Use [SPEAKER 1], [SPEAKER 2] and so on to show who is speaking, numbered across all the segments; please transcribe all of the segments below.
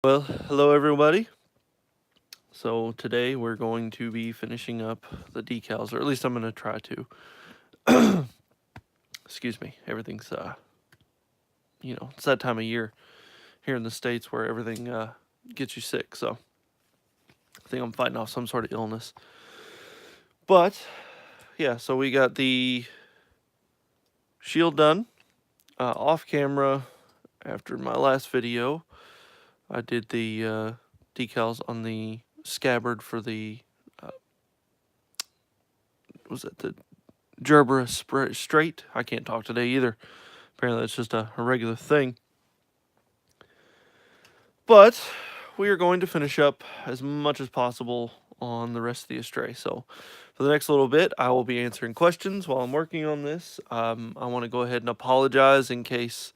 [SPEAKER 1] Well, hello everybody. So today we're going to be finishing up the decals, or at least I'm going to try to. Excuse me. Everything's, it's that time of year here in the States where everything gets you sick. So I think I'm fighting off some sort of illness. But yeah, so we got the shield done off camera. After my last video, I did the decals on the scabbard for the was it the Gerbera straight? I can't talk today either. Apparently, it's just a regular thing. But we are going to finish up as much as possible on the rest of the Astray. So for the next little bit, I will be answering questions while I'm working on this. I want to go ahead and apologize in case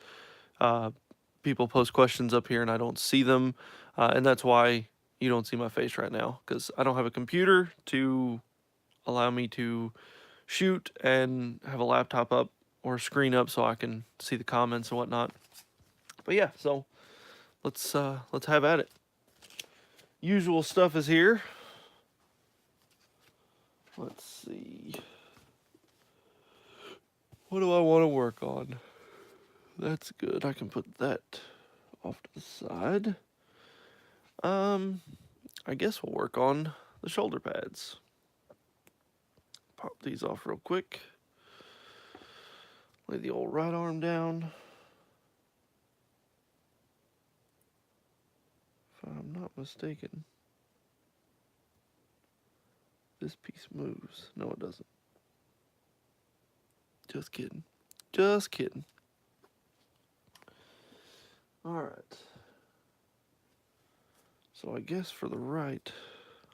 [SPEAKER 1] people post questions up here and I don't see them. And that's why you don't see my face right now, because I don't have a computer to allow me to shoot and have a laptop up or a screen up so I can see the comments and whatnot. But yeah, so let's have at it. Usual stuff is here. Let's see. What do I want to work on? That's good. I can put that off to the side. I guess we'll work on the shoulder pads. Pop these off real quick. Lay the old right arm down. If I'm not mistaken, this piece moves. No, it doesn't. Just kidding. Just kidding. Alright. So I guess for the right,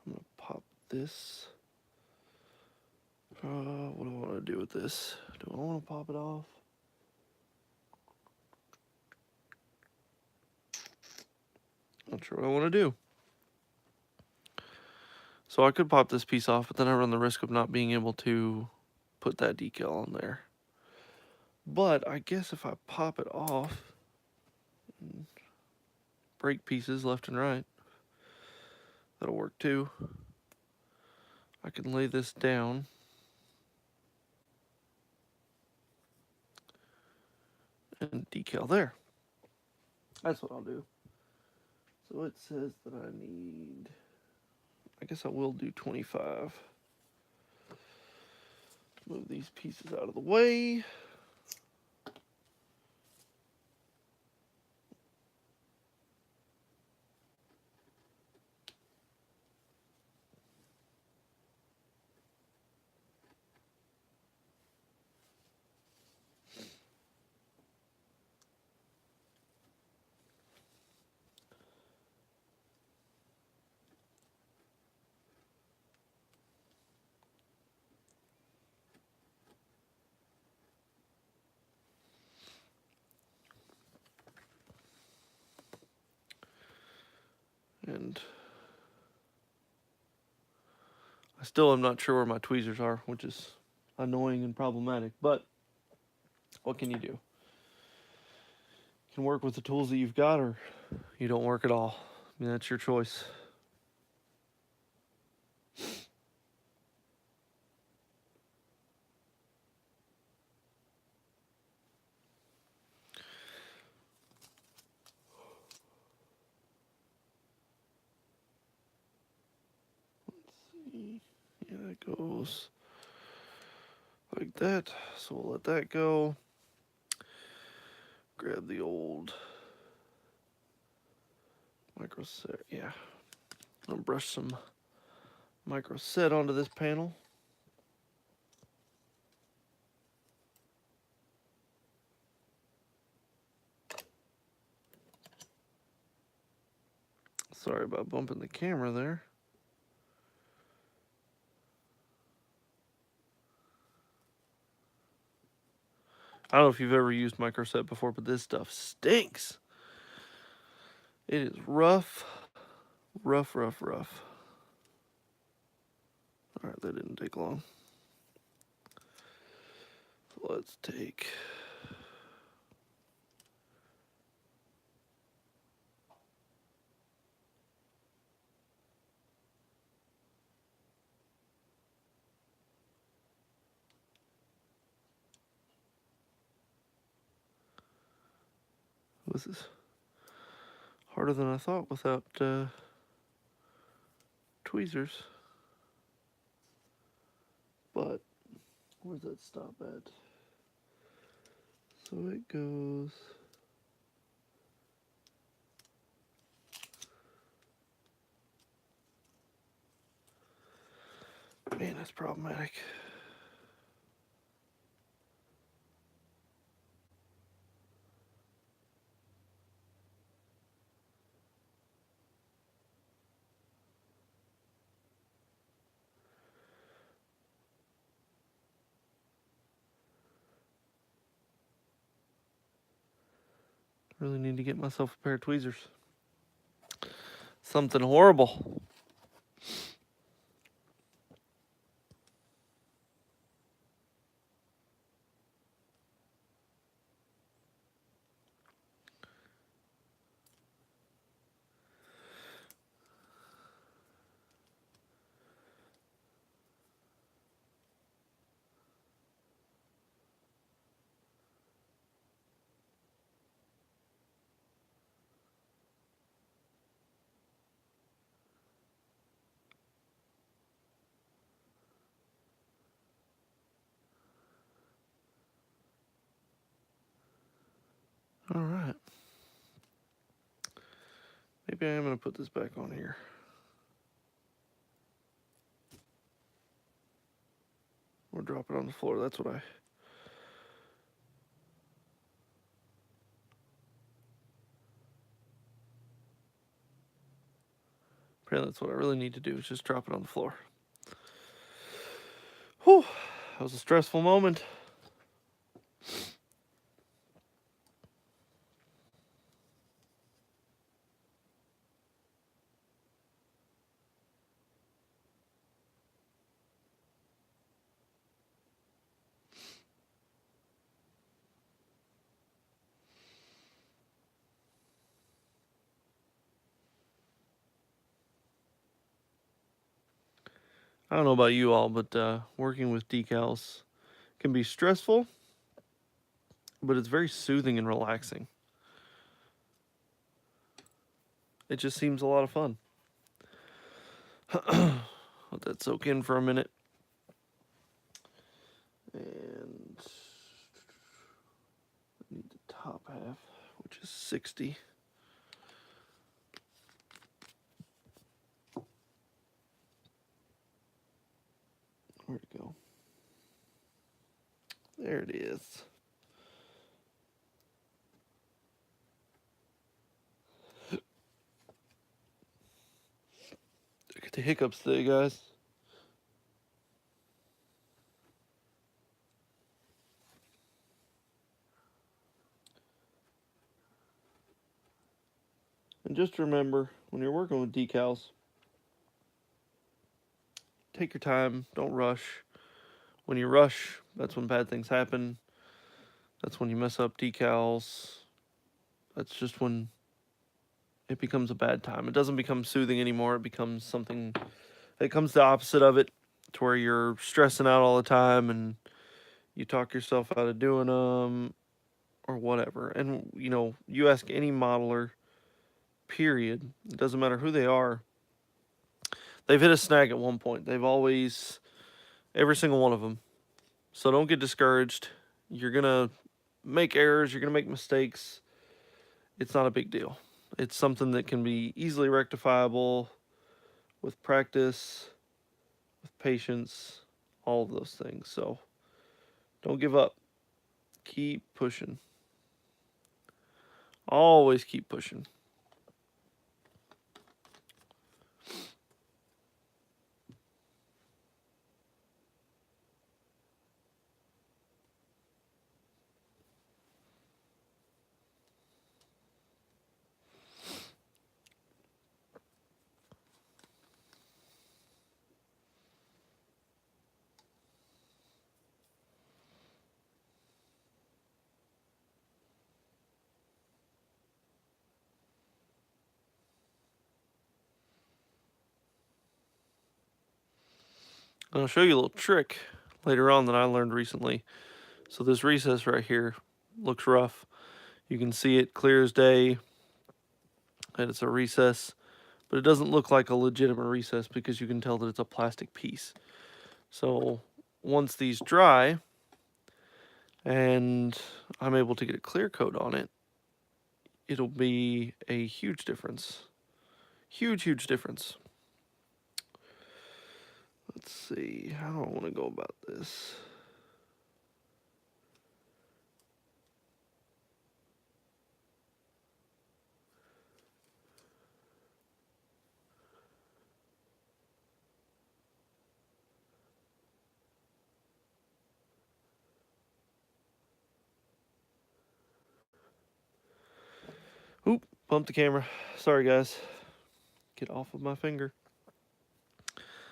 [SPEAKER 1] I'm going to pop this. What do I want to do with this? Do I want to pop it off? Not sure what I want to do. So I could pop this piece off, but then I run the risk of not being able to put that decal on there. But I guess if I pop it off, and break pieces left and right, that'll work too. I can lay this down. And decal there. That's what I'll do. So it says that I need, I guess I will do 25. Move these pieces out of the way. And I still am not sure where my tweezers are, which is annoying and problematic, but what can you do? You can work with the tools that you've got, or you don't work at all. I mean, that's your choice. Let's see. Yeah, it goes like that. So we'll let that go. Grab the old micro set. Yeah. I'm gonna brush some micro set onto this panel. Sorry about bumping the camera there. I don't know if you've ever used microset before, but this stuff stinks. It is rough, rough, rough, rough. All right, that didn't take long. So let's take This is harder than I thought without tweezers. But where's that stop at? So it goes. Man, that's problematic. Really need to get myself a pair of tweezers. Something horrible. All right. Maybe I am going to put this back on here. Or drop it on the floor. That's what I... Apparently that's what I really need to do, is just drop it on the floor. Whew. That was a stressful moment. I don't know about you all, but working with decals can be stressful, but it's very soothing and relaxing. It just seems a lot of fun. Let that soak in for a minute. And I need the top half, which is 60. Where'd it go? There it is. I get the hiccups today, guys. And just remember, when you're working with decals, take your time, don't rush. When you rush, that's when bad things happen. That's when you mess up decals. That's just when it becomes a bad time. It doesn't become soothing anymore. It becomes something, it comes the opposite of it, to where you're stressing out all the time and you talk yourself out of doing them or whatever. And, you know, you ask any modeler, period, it doesn't matter who they are, they've hit a snag at one point. They've always, every single one of them. So don't get discouraged. You're going to make errors. You're going to make mistakes. It's not a big deal. It's something that can be easily rectifiable with practice, with patience, all of those things. So don't give up. Keep pushing. Always keep pushing. I'll show you a little trick later on that I learned recently. So this recess right here looks rough. You can see it clear as day that it's a recess, but it doesn't look like a legitimate recess because you can tell that it's a plastic piece. So once these dry and I'm able to get a clear coat on it, it'll be a huge difference. Huge difference. Let's see, how do I want to go about this? Oop, bumped the camera. Sorry, guys. Get off of my finger.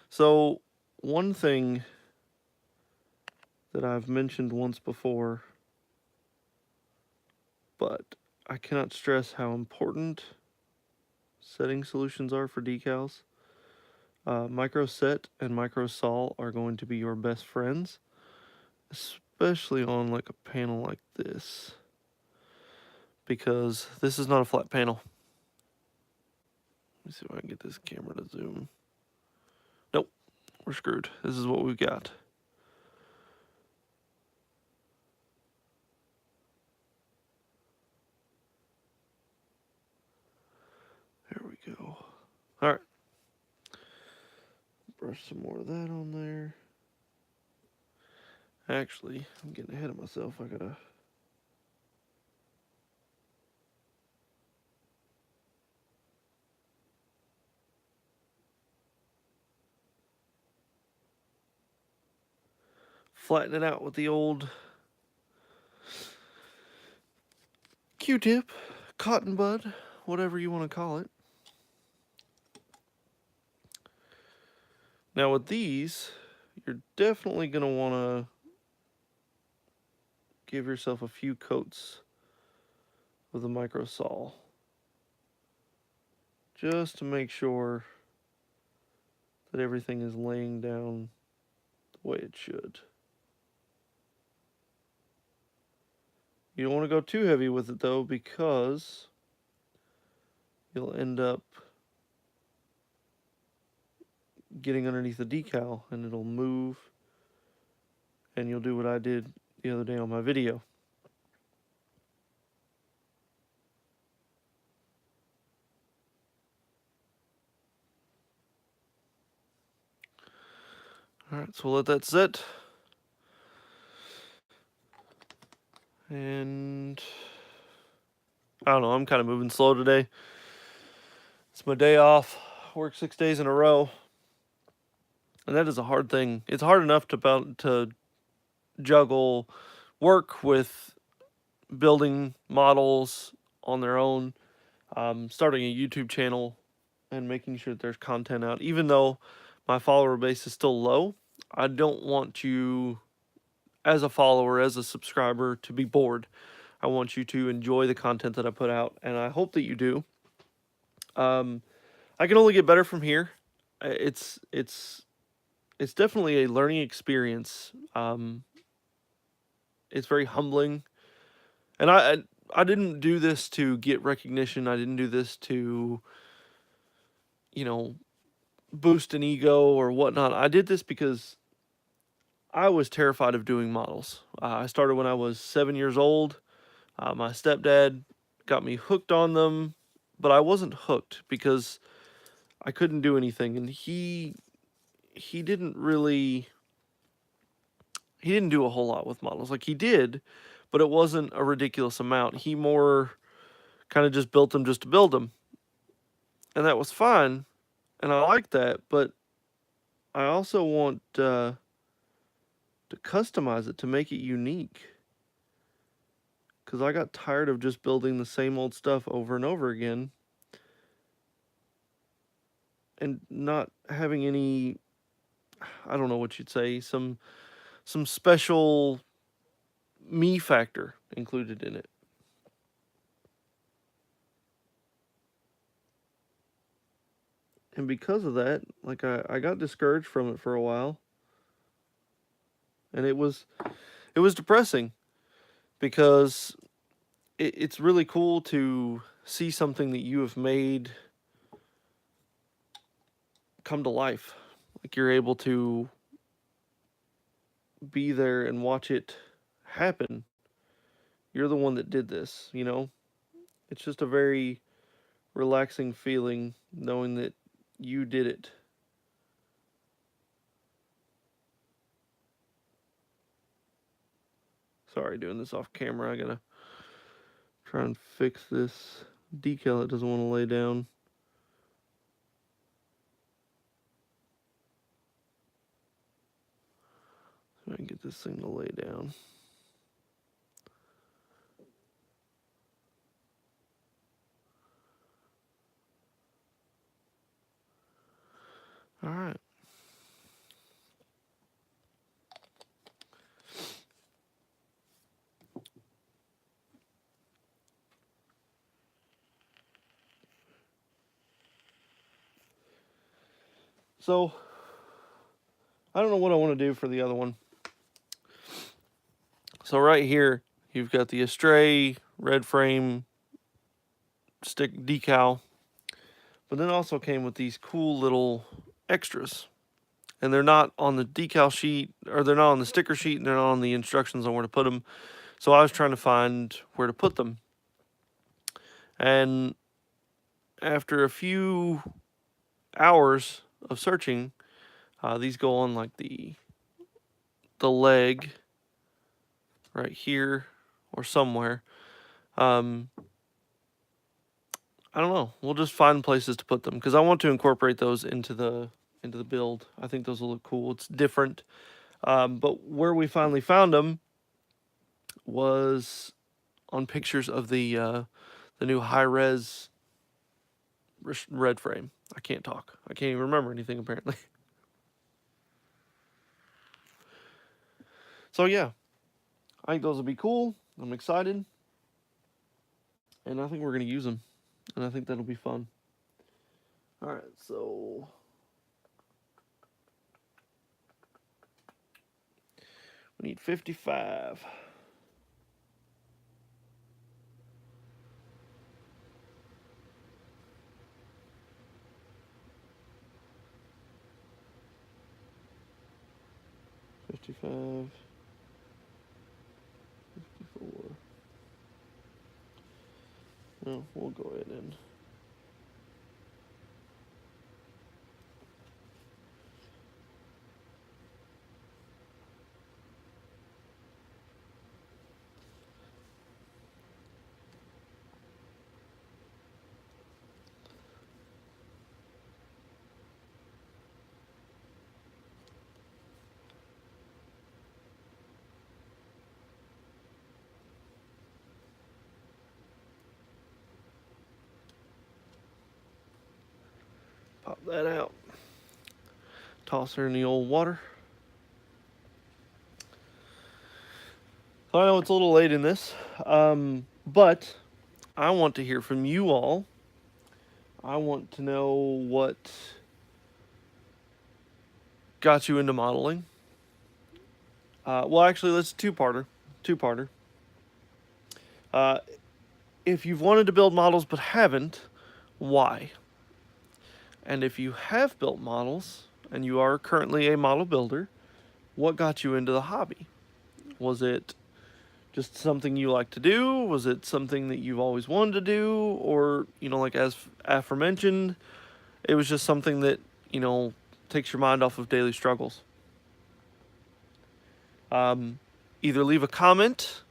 [SPEAKER 1] So, one thing that I've mentioned once before, but I cannot stress how important setting solutions are for decals. Micro set and micro sol are going to be your best friends, especially on like a panel like this, because this is not a flat panel. Let me see if I can get this camera to zoom. Nope, we're screwed. This is what we've got. There we go. All right. Brush some more of that on there. Actually, I'm getting ahead of myself. I gotta... flatten it out with the old Q-tip, cotton bud, whatever you want to call it. Now with these, you're definitely going to want to give yourself a few coats of the micro sol, just to make sure that everything is laying down the way it should. You don't want to go too heavy with it though, because you'll end up getting underneath the decal and it'll move, and you'll do what I did the other day on my video. Alright, so we'll let that sit. And I don't know, I'm kind of moving slow today. It's my day off. Work 6 days in a row. And that is a hard thing. It's hard enough to juggle work with building models on their own, starting a YouTube channel, and making sure that there's content out. Even though my follower base is still low, I don't want you, as a follower, as a subscriber, to be bored. I want you to enjoy the content that I put out, and I hope that you do. I can only get better from here. It's definitely a learning experience. It's very humbling, and I didn't do this to get recognition. I didn't do this to, you know, boost an ego or whatnot. I did this because I was terrified of doing models. I started when I was 7 years old. My stepdad got me hooked on them, but I wasn't hooked because I couldn't do anything, and he didn't do a whole lot with models. Like, he did, but it wasn't a ridiculous amount. He more kind of just built them just to build them, and that was fine, and I like that. But I also want to customize it, to make it unique, because I got tired of just building the same old stuff over and over again and not having any, I don't know what you'd say, some special me factor included in it. And because of that, like, I got discouraged from it for a while. And it was depressing, because it's really cool to see something that you have made come to life. Like you're able to be there and watch it happen. You're the one that did this, you know? It's just a very relaxing feeling knowing that you did it. Sorry, doing this off camera. I gotta try and fix this decal that doesn't want to lay down. So I can get this thing to lay down. All right. So, I don't know what I want to do for the other one. So right here, you've got the Astray Red Frame stick decal, but then it also came with these cool little extras. And they're not on the decal sheet, or they're not on the sticker sheet, and they're not on the instructions on where to put them. So I was trying to find where to put them. And after a few hours of searching, these go on like the leg right here or somewhere. I don't know. We'll just find places to put them because I want to incorporate those into the build. I think those will look cool. It's different. But where we finally found them was on pictures of the new high-res red frame. I can't talk. I can't even remember anything apparently. So yeah, I think those will be cool. I'm excited. And I think we're going to use them. And I think that'll be fun. All right, so we need 55. $55, 54. No, we'll go ahead and pop that out. Toss her in the old water. So I know it's a little late in this, but I want to hear from you all. I want to know what got you into modeling. Well, actually, let's two-parter. If you've wanted to build models but haven't, why? And if you have built models and you are currently a model builder, what got you into the hobby? Was it just something you like to do? Was it something that you've always wanted to do? Or, you know, like as aforementioned, it was just something that, you know, takes your mind off of daily struggles? Either leave a comment,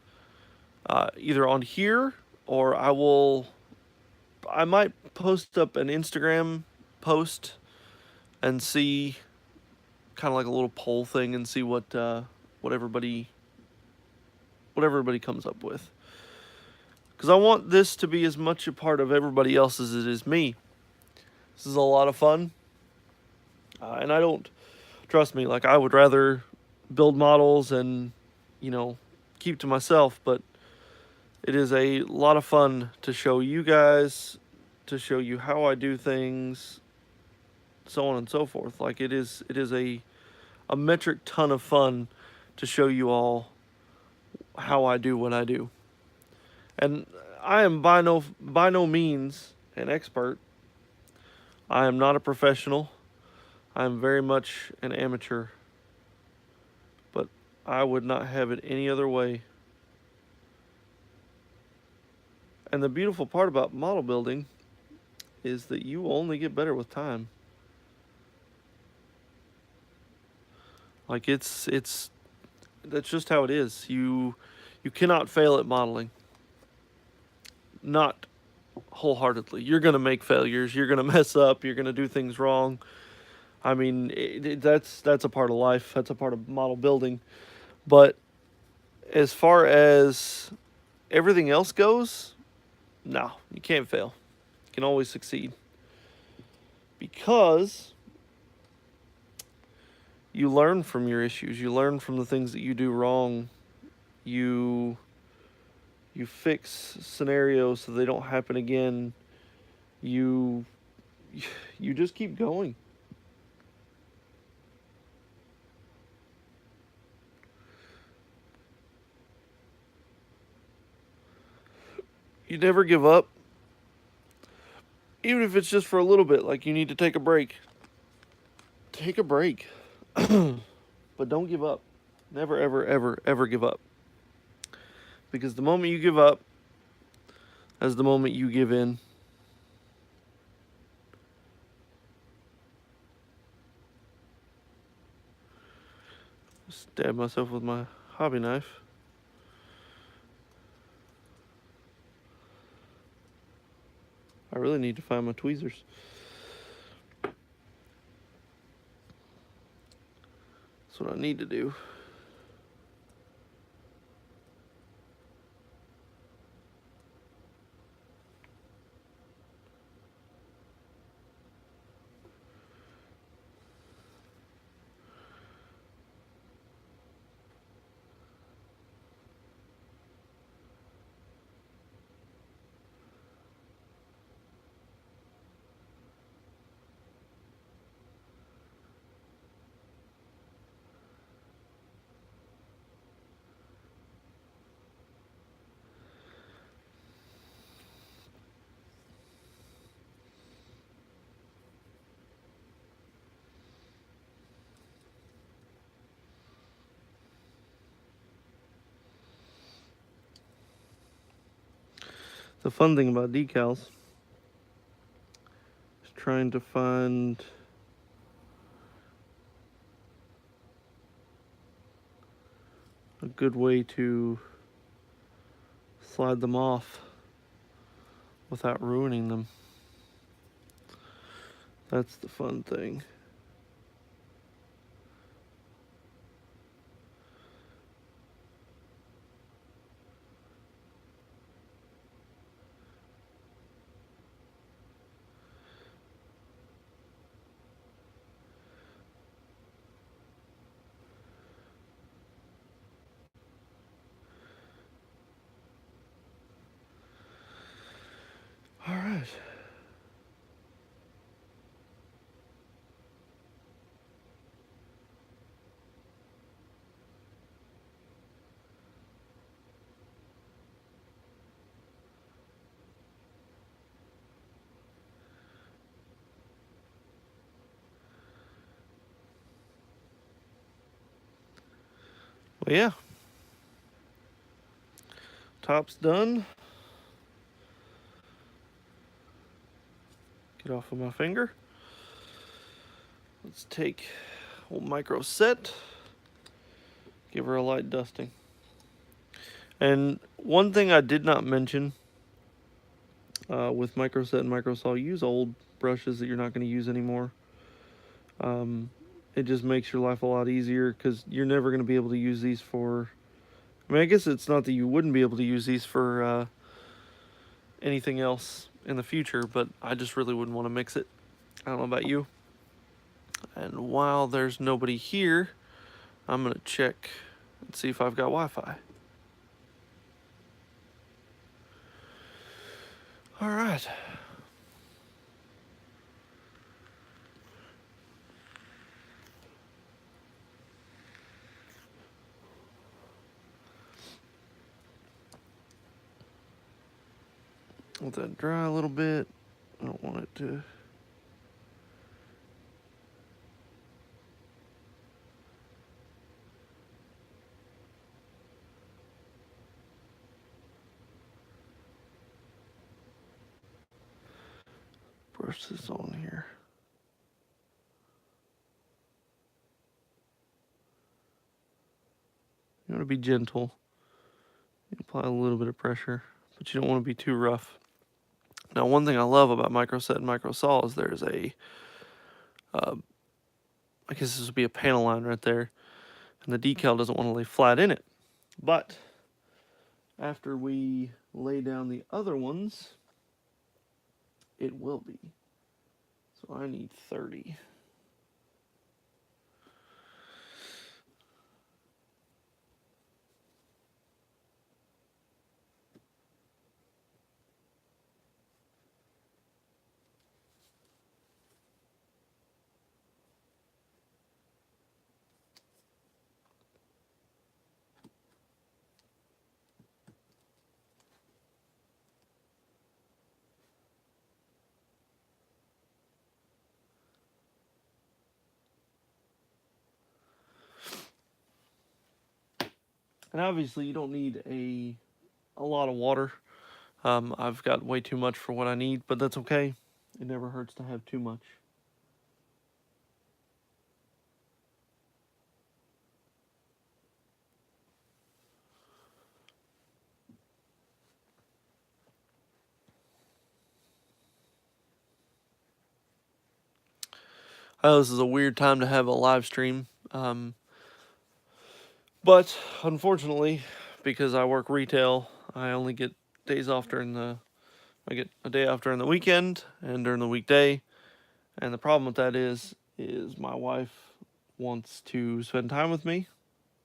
[SPEAKER 1] either on here, or I might post up an Instagram post and see kind of like a little poll thing and see what everybody comes up with. Because I want this to be as much a part of everybody else as it is me. This is a lot of fun. And I don't, trust me, like I would rather build models and, you know, keep to myself, but it is a lot of fun to show you guys, to show you how I do things, so on and so forth. Like it is a metric ton of fun to show you all how I do what I do. And I am by no means an expert. I am not a professional. I am very much an amateur. But I would not have it any other way. And the beautiful part about model building is that you only get better with time. Like it's that's just how it is. You cannot fail at modeling. Not wholeheartedly. You're going to make failures. You're going to mess up. You're going to do things wrong. I mean, that's a part of life. That's a part of model building. But as far as everything else goes, no, you can't fail. You can always succeed because you learn from your issues. You learn from the things that you do wrong. You fix scenarios so they don't happen again. You just keep going. You never give up. Even if it's just for a little bit, like you need to take a break. Take a break. But don't give up. Never, ever, ever, ever give up. Because the moment you give up is the moment you give in. Stab myself with my hobby knife. I really need to find my tweezers. That's what I need to do. The fun thing about decals is trying to find a good way to slide them off without ruining them. That's the fun thing. All right. Well, yeah. Top's done. Get off of my finger. Let's take old micro set. Give her a light dusting. And one thing I did not mention with micro set and micro saw, use old brushes that you're not going to use anymore. It just makes your life a lot easier because you're never going to be able to use these for. I mean, I guess it's not that you wouldn't be able to use these for anything else in the future, but I just really wouldn't want to mix it. I don't know about you. And while there's nobody here, I'm going to check and see if I've got Wi-Fi. All right. Let that dry a little bit. I don't want it to... Brush this on here. You want to be gentle. You apply a little bit of pressure, but you don't want to be too rough. Now, one thing I love about microset and microsaw is there's a, I guess this would be a panel line right there, and the decal doesn't want to lay flat in it. But after we lay down the other ones, it will be. So I need 30. And obviously you don't need a lot of water. I've got way too much for what I need, but that's okay. It never hurts to have too much. I know this is a weird time to have a live stream, but unfortunately, because I work retail, I only get days off during the... I get a day off during the weekend and during the weekday. And the problem with that is my wife wants to spend time with me.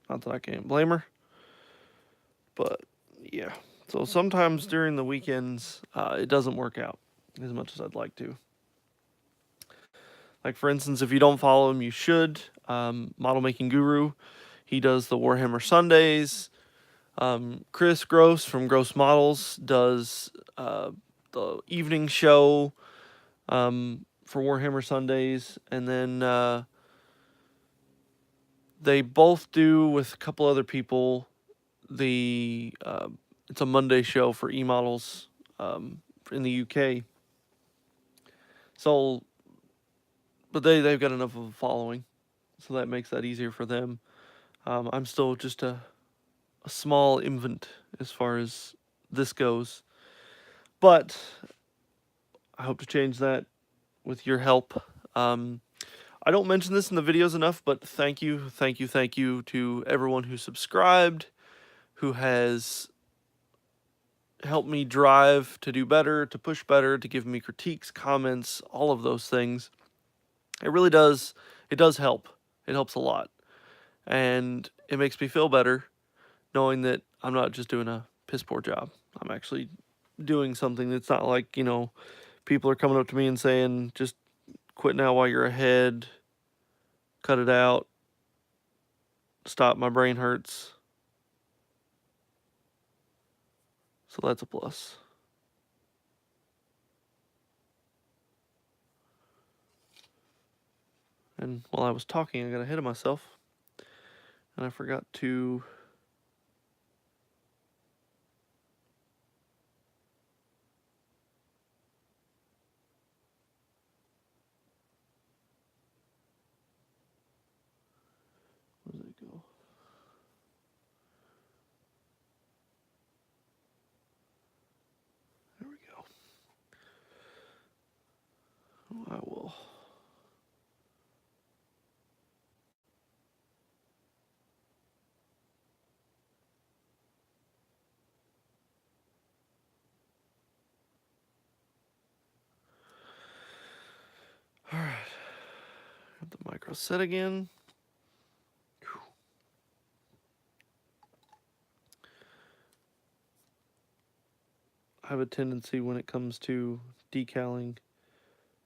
[SPEAKER 1] Not that I can't blame her, but yeah. So sometimes during the weekends, it doesn't work out as much as I'd like to. Like for instance, if you don't follow him, you should. Model Making Guru, he does the Warhammer Sundays. Chris Gross from Gross Models does the evening show for Warhammer Sundays, and then they both do with a couple other people the it's a Monday show for e-models in the UK. So, but they've got enough of a following, so that makes that easier for them. I'm still just a small infant as far as this goes, but I hope to change that with your help. I don't mention this in the videos enough, but thank you to everyone who subscribed, who has helped me drive to do better, to push better, to give me critiques, comments, all of those things. It really does. It does help. It helps a lot. And it makes me feel better knowing that I'm not just doing a piss poor job. I'm actually doing something that's not like, people are coming up to me and saying, just quit now while you're ahead, cut it out, stop, my brain hurts. So that's a plus. And while I was talking, I got ahead of myself, and I forgot to... Where did it go? There we go. Oh, I will... Alright. Got the micro set again. Whew. I have a tendency when it comes to decaling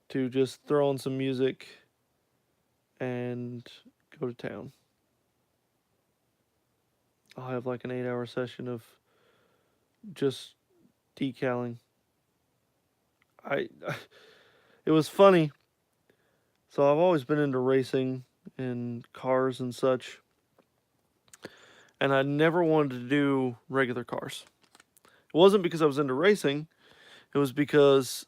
[SPEAKER 1] to just throw on some music and go to town. I'll have like an 8-hour session of just decaling I it was funny. So I've always been into racing and cars and such, and I never wanted to do regular cars. It wasn't because I was into racing, it was because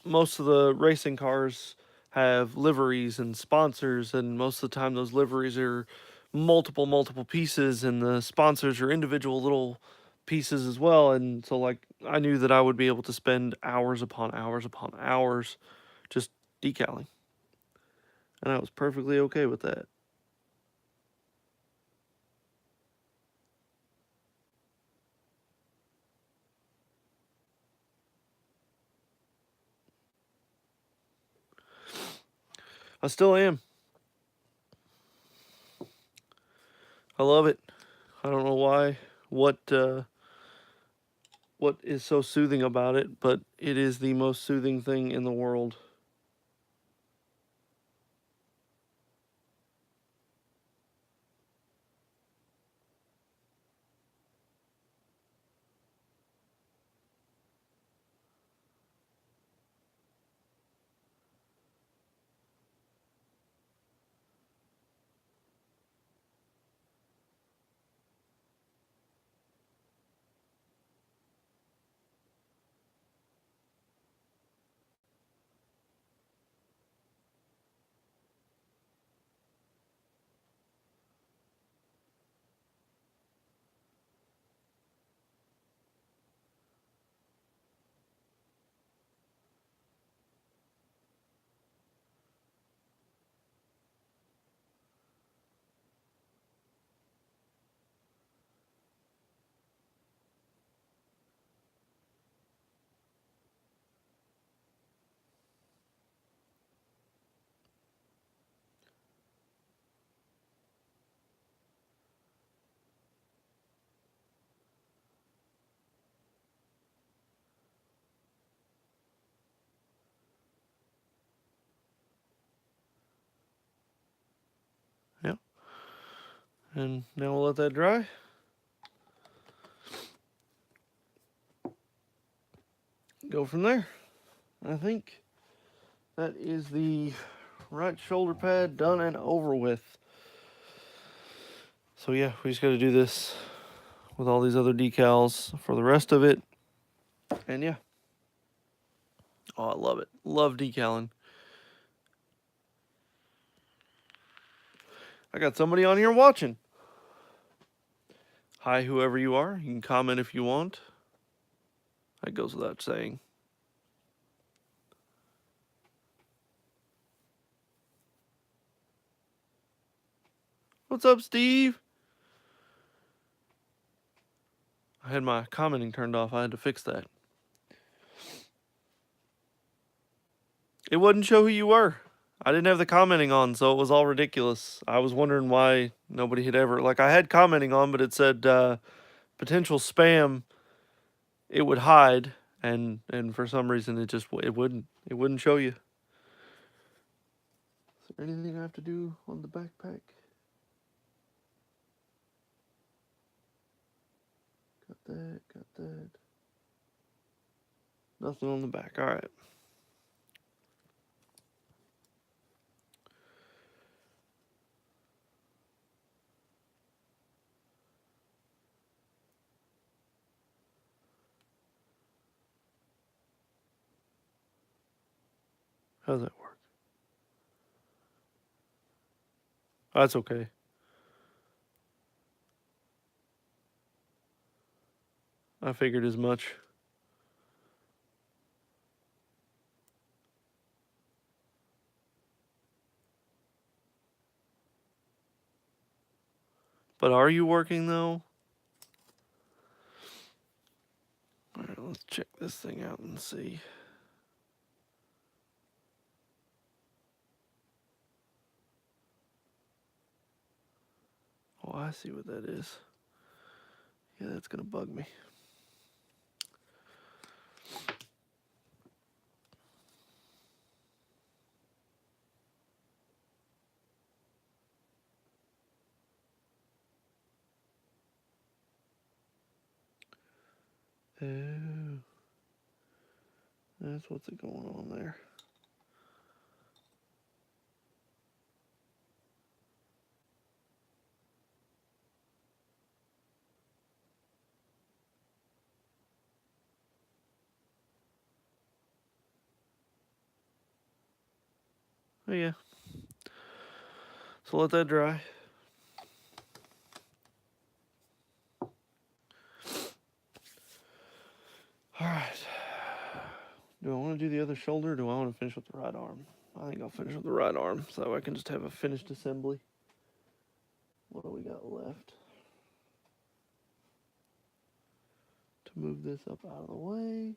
[SPEAKER 1] most of the racing cars have liveries and sponsors, and most of the time those liveries are multiple pieces, and the sponsors are individual little pieces as well. And so, like, I knew that I would be able to spend hours upon hours upon hours just decaling, and I was perfectly okay with that. I still am. I love it. I don't know why. What is so soothing about it, but it is the most soothing thing in the world. Yeah. And now we'll let that dry. Go from there. I think that is the right shoulder pad done and over with. So yeah, we just got to do this with all these other decals for the rest of it. And yeah. Oh, I love it. Love decaling. I got somebody on here watching. Hi, whoever you are. You can comment if you want. That goes without saying. What's up, Steve? I had my commenting turned off. I had to fix that. It wouldn't show who you were. I didn't have the commenting on, so it was all ridiculous. I was wondering why nobody had ever... Like, I had commenting on, but it said potential spam. It would hide, and for some reason it wouldn't show you. Is there anything I have to do on the backpack? Got that, got that. Nothing on the back. All right. How does that work? That's okay. I figured as much. But are you working though? All right, let's check this thing out and see. Oh, I see what that is. Yeah, that's gonna bug me. Oh. That's what's going on there. Oh yeah. So let that dry. All right. Do I want to do the other shoulder or do I want to finish with the right arm? I think I'll finish with the right arm so I can just have a finished assembly. What do we got left? To move this up out of the way.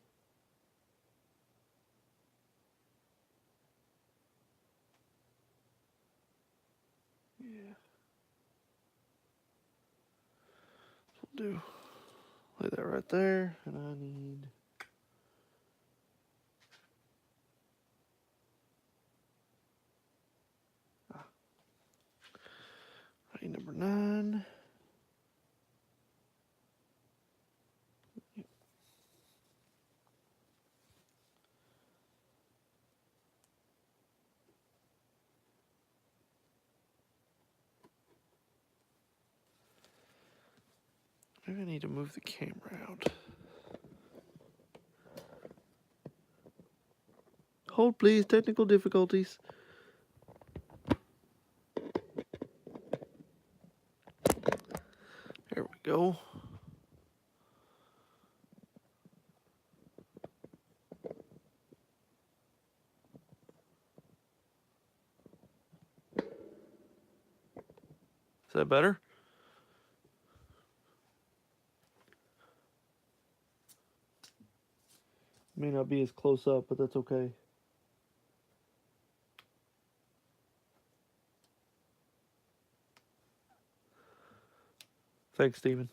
[SPEAKER 1] Yeah. So we'll do, lay that right there, and I need number 9. Yep. Maybe I need to move the camera out. Hold please, technical difficulties. There we go. Is that better? May not be as close up, but that's okay. Thanks, Steven.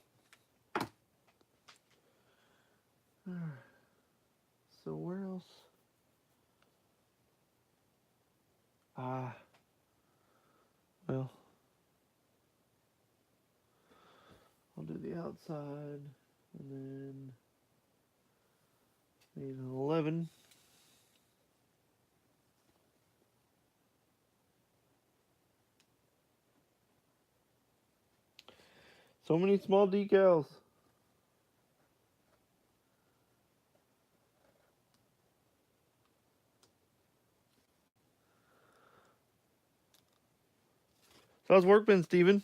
[SPEAKER 1] So where else? Well, I'll do the outside, and then need an 11. So many small decals. So how's work been, Steven?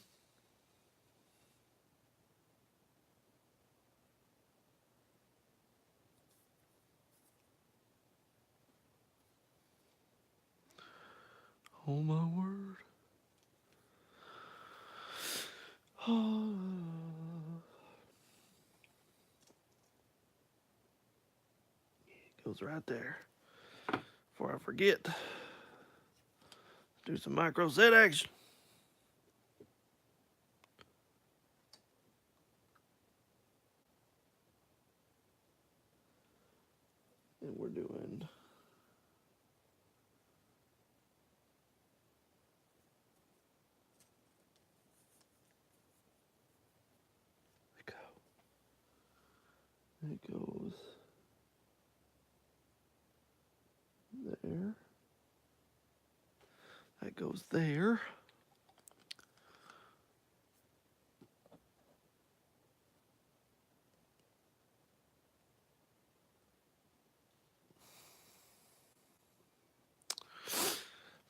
[SPEAKER 1] Oh my word. It goes right there. Before I forget, do some micro set action. And we're doing it goes there. That goes there.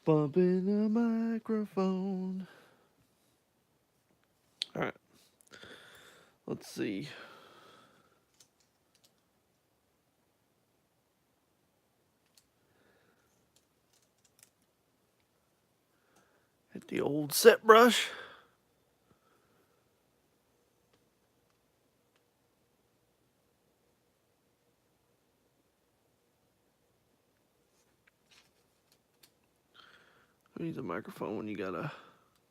[SPEAKER 1] Bumping the microphone. All right. Let's see. Hit the old set brush. Who needs a microphone when you gotta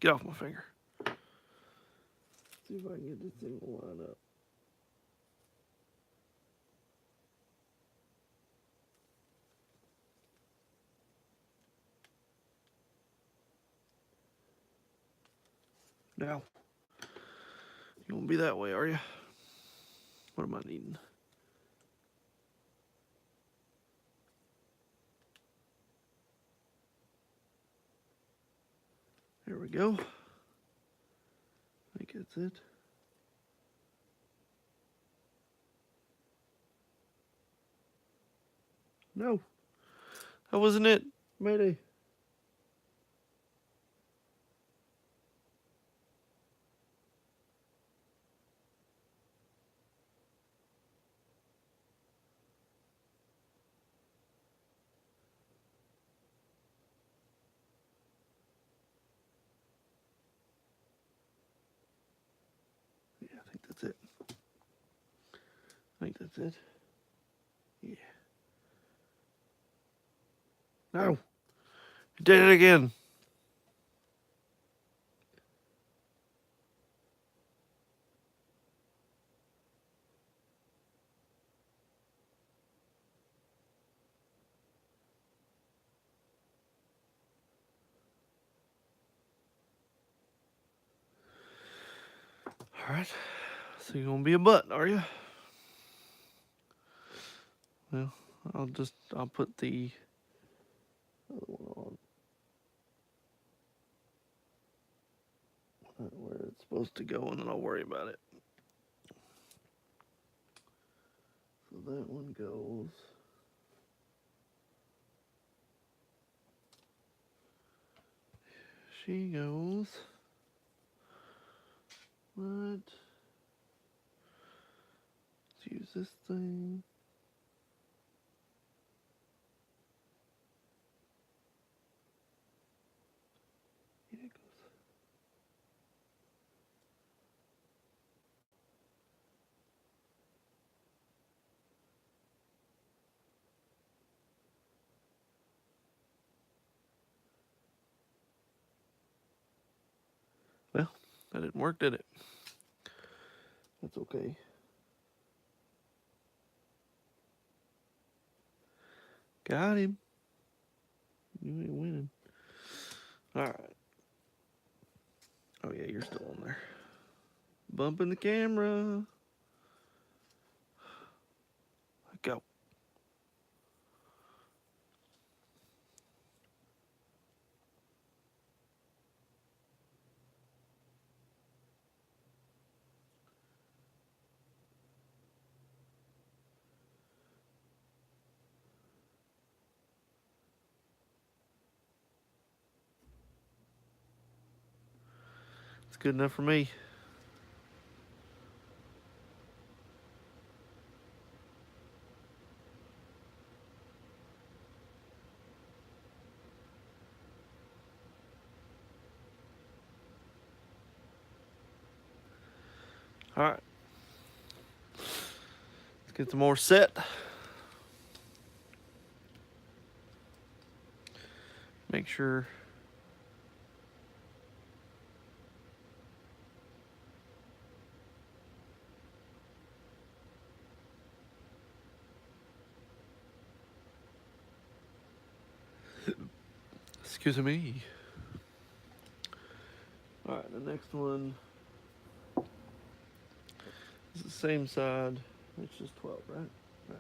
[SPEAKER 1] get off my finger? See if I can get this thing to line up. Now, you won't be that way, are you? What am I needing? There we go. I think that's it. No, that wasn't it. Mayday. Yeah, I think that's it. I think that's it. Yeah. No. You did it again. All right. So you're gonna be a butt, are you? Well, I'll put the other one on where it's supposed to go, and then I'll worry about it. So that one goes. She goes. What? Let's use this thing. Here it goes. Well, that didn't work, did it? That's okay. Got him. You ain't winning. Alright. Oh yeah, you're still on there. Bumping the camera. Go. It's good enough for me. Alright. Let's get some more set. Make sure. Excuse me. Alright, the next one is the same side. It's just 12, right? Right.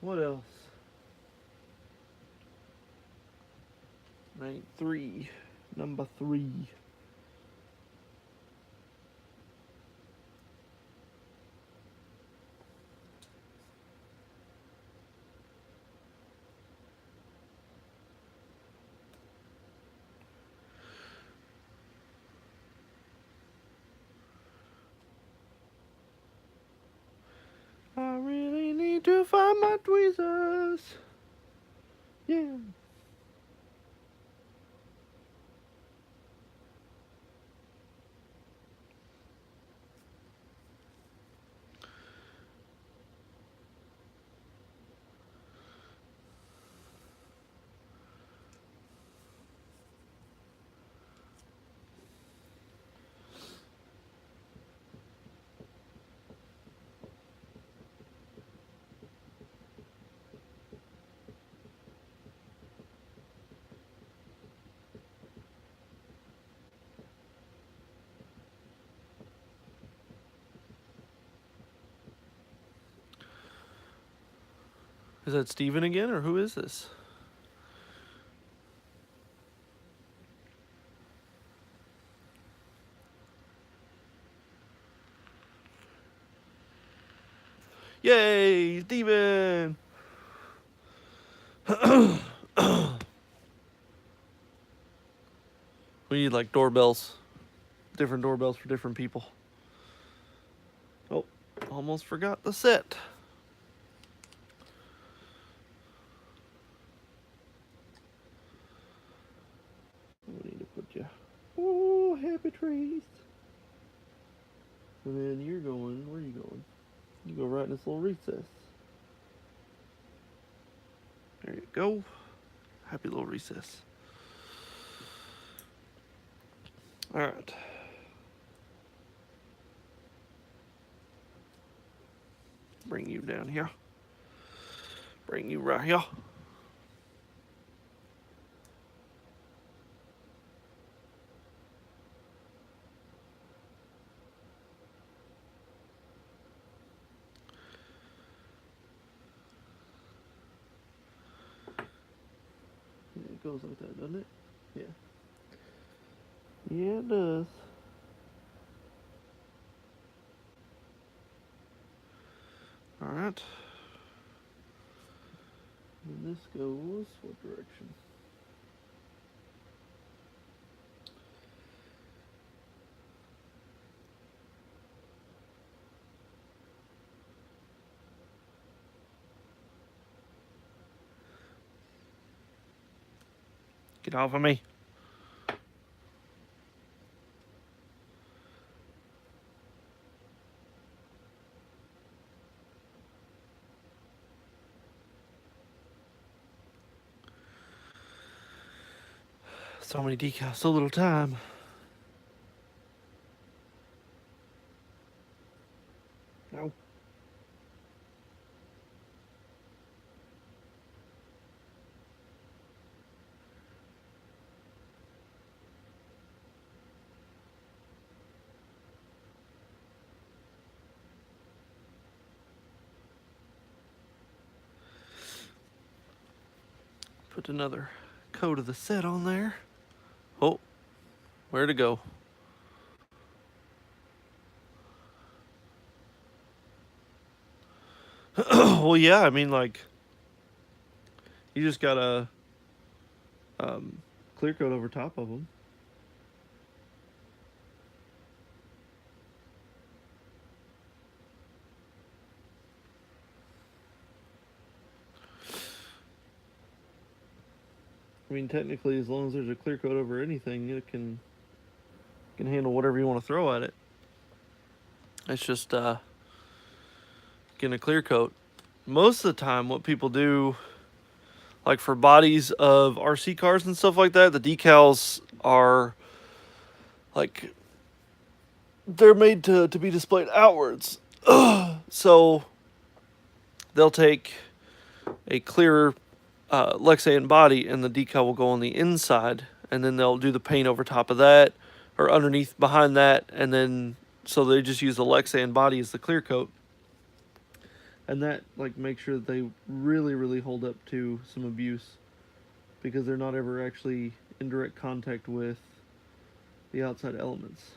[SPEAKER 1] What else? Right, 3. Number 3. I really need to find my tweezers. Yeah. Is that Steven again, or who is this? Yay, Steven! We need like doorbells. Different doorbells for different people. Oh, almost forgot the set. We need to put you. Oh, happy trees. And then you're going, where are you going? You go right in this little recess. There you go. Happy little recess. All right. Bring you down here. Bring you right here. Yeah, it goes like that, doesn't it? Yeah. Yeah, it does. All right. And this goes what direction? Get off of me. So many decals, so little time. No. Put another coat of the set on there. Oh, where to go? Well, yeah, I mean, like, you just gotta clear coat over top of them. I mean, technically, as long as there's a clear coat over anything, it can handle whatever you want to throw at it. It's just getting a clear coat. Most of the time, what people do, like for bodies of RC cars and stuff like that, the decals are like they're made to be displayed outwards. So they'll take a clear Lexan body and the decal will go on the inside, and then they'll do the paint over top of that or underneath behind that, and then so they just use the Lexan body as the clear coat. And that like makes sure that they really hold up to some abuse, because they're not ever actually in direct contact with the outside elements.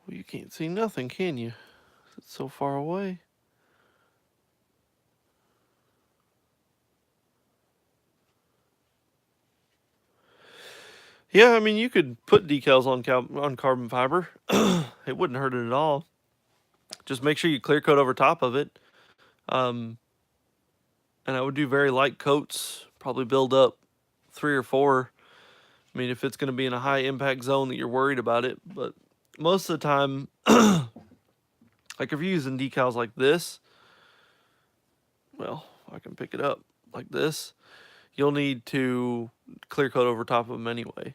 [SPEAKER 1] Well, you can't see nothing, can you? It's so far away. Yeah, I mean, you could put decals on carbon fiber. It wouldn't hurt it at all. Just make sure you clear coat over top of it. And I would do very light coats, probably build up 3 or 4, I mean, if it's going to be in a high impact zone that you're worried about it, but most of the time, like if you're using decals like this, well, I can pick it up like this. You'll need to clear coat over top of them anyway.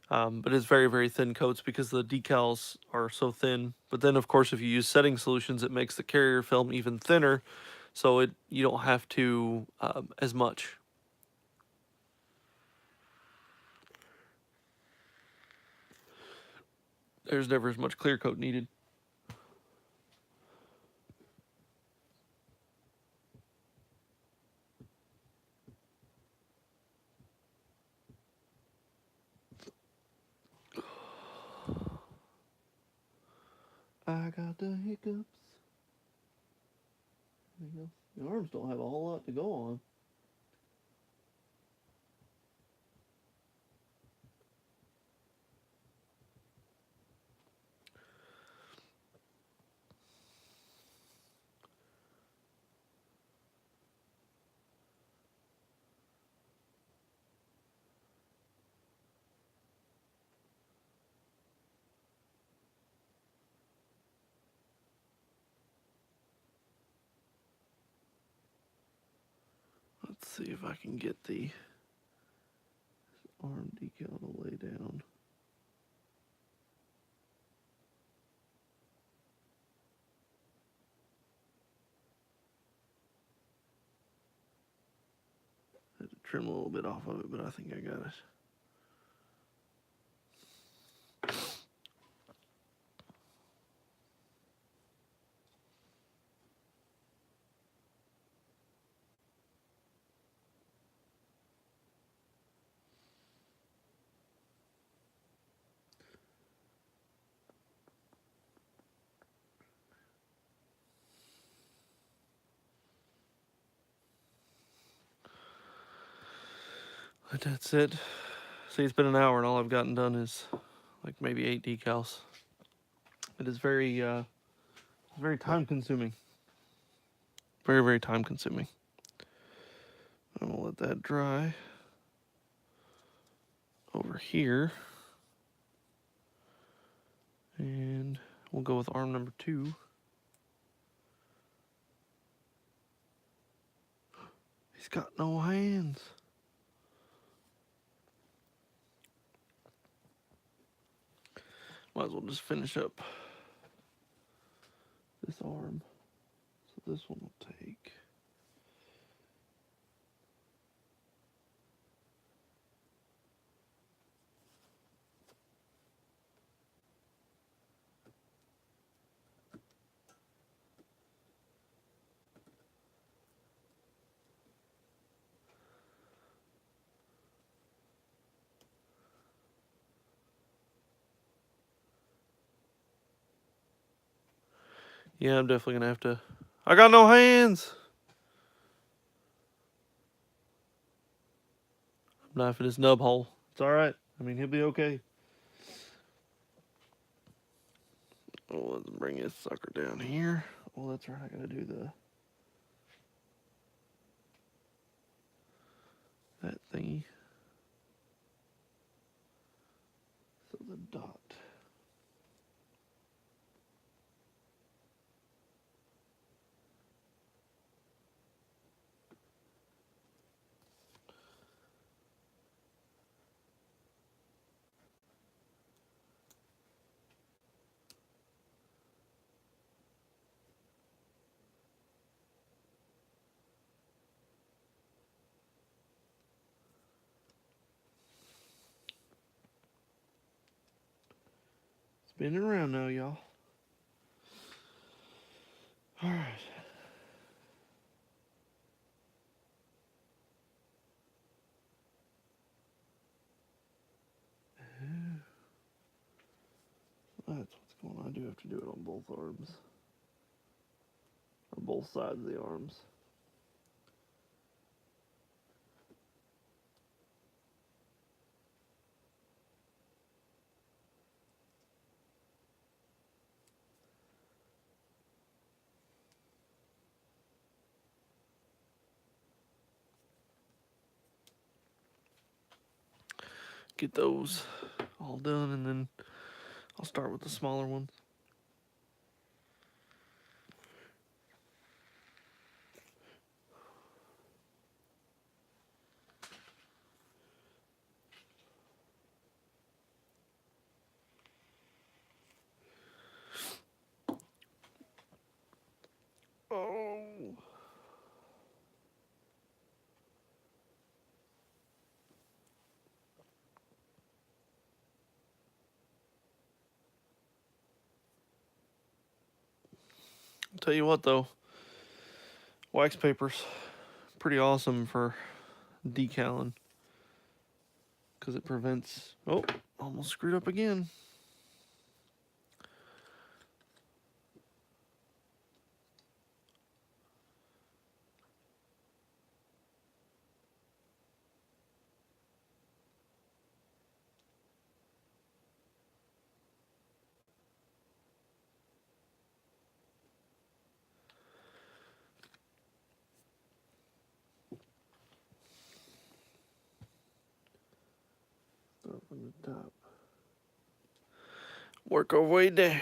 [SPEAKER 1] But it's very, very thin coats because the decals are so thin. But then, of course, if you use setting solutions, it makes the carrier film even thinner, so you don't have to as much. There's never as much clear coat needed. I got the hiccups. The arms don't have a whole lot to go on. Let's see if I can get the arm decal to lay down. I had to trim a little bit off of it, but I think I got it. But that's it. See, it's been an hour and all I've gotten done is like maybe 8 decals. It is very time consuming. Very, very time consuming. I'm gonna let that dry over here. And we'll go with arm number 2. He's got no hands. Might as well just finish up this arm. So this one will take. Yeah, I'm definitely gonna have to. I got no hands. I'm knifing his nub hole. It's all right. I mean, he'll be okay. Oh, let's bring his sucker down here. Oh, that's right. I gotta do that thingy. So the dot. Spinning around now, y'all. All right. That's what's going on. I do have to do it on both arms. Or both sides of the arms. get those all done, and then I'll start with the smaller ones. Oh. I'll tell you what though, wax paper's pretty awesome for decaling because it prevents, oh, almost screwed up again. Start from the top. Work our way down.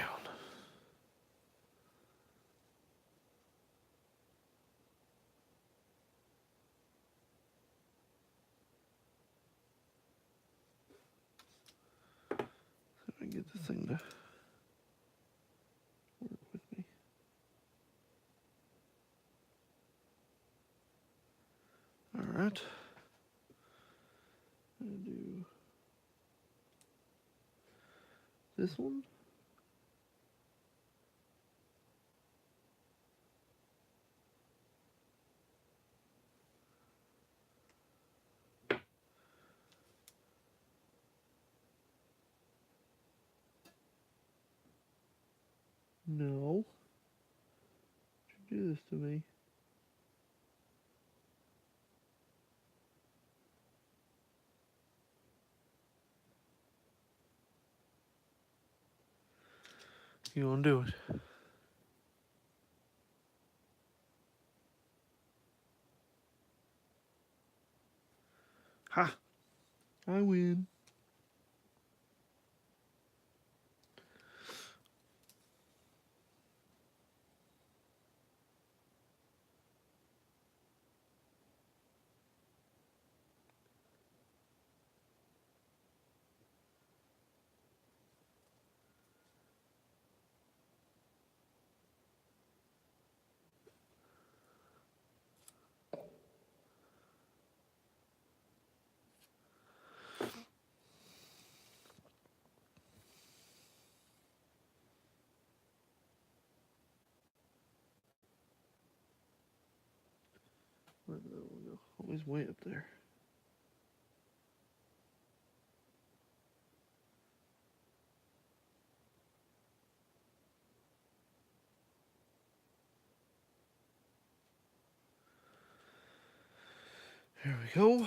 [SPEAKER 1] See if I can get this thing to work with me. All right. I'm gonna do this one. No. Don't you do this to me. You gonna do it? Ha! I win. Where did that one go? Oh, he's way up there. Here we go.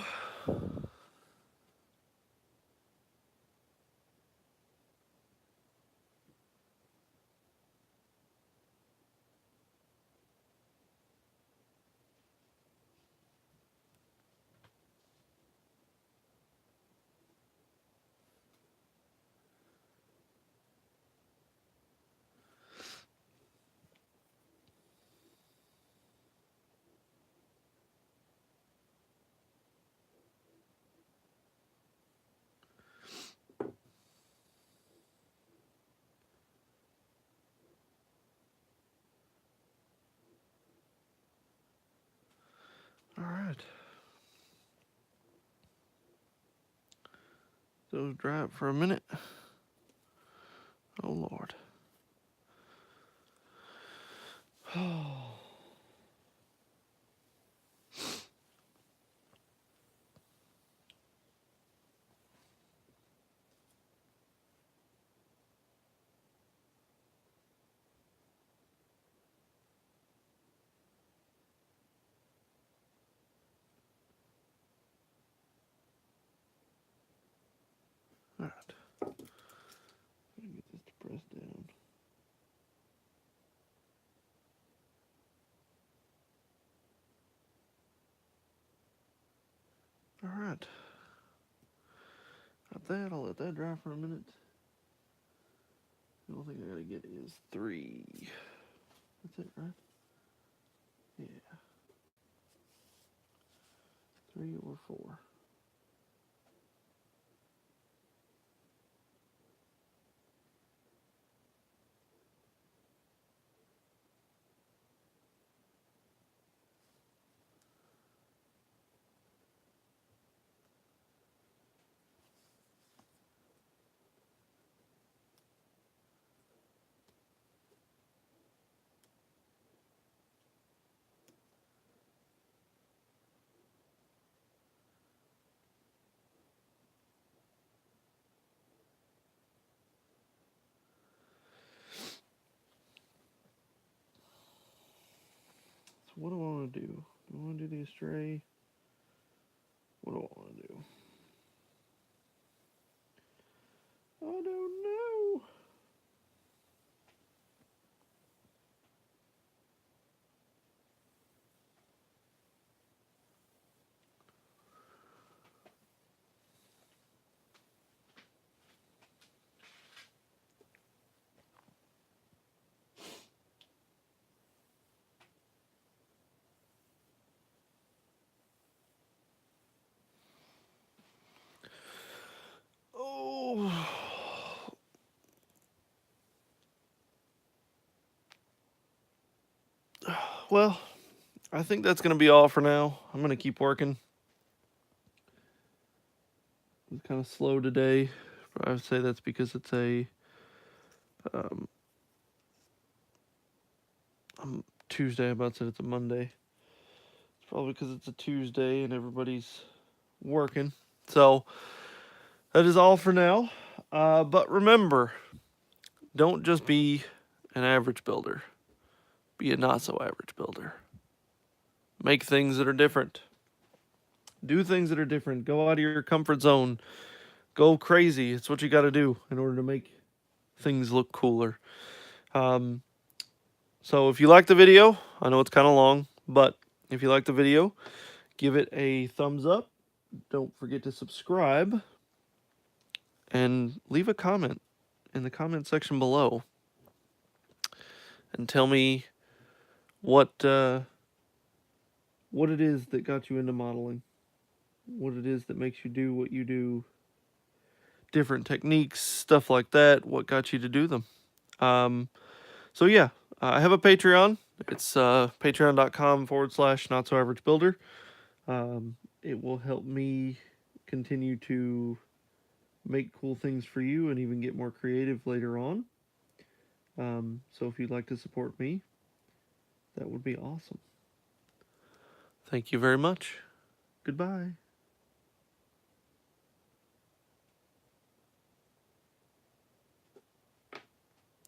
[SPEAKER 1] All right. Those dry up for a minute. Oh Lord. Oh. All right. Let me get this to press down. All right. Got that. I'll let that dry for a minute. The only thing I gotta get is 3. That's it, right? Yeah. 3 or 4. So what do I want to do? Do I want to do the Astray? What do I want to do? I don't know. Oh. Well, I think that's going to be all for now. I'm going to keep working. It's kind of slow today. But I would say that's because it's a Tuesday. I'm about to say it's a Monday. It's probably because it's a Tuesday and everybody's working. So that is all for now. But remember, don't just be an average builder. Be a not so average builder. Make things that are different. Do things that are different. Go out of your comfort zone. Go crazy. It's what you got to do in order to make things look cooler. So if you like the video, I know it's kind of long, but if you like the video, give it a thumbs up. Don't forget to subscribe and leave a comment in the comment section below and tell me what it is that got you into modeling, what it is that makes you do what you do, different techniques, stuff like that, what got you to do them. So yeah, I have a Patreon. It's patreon.com/notsoaveragebuilder. It will help me continue to make cool things for you and even get more creative later on. So if you'd like to support me, that would be awesome. Thank you very much. Goodbye.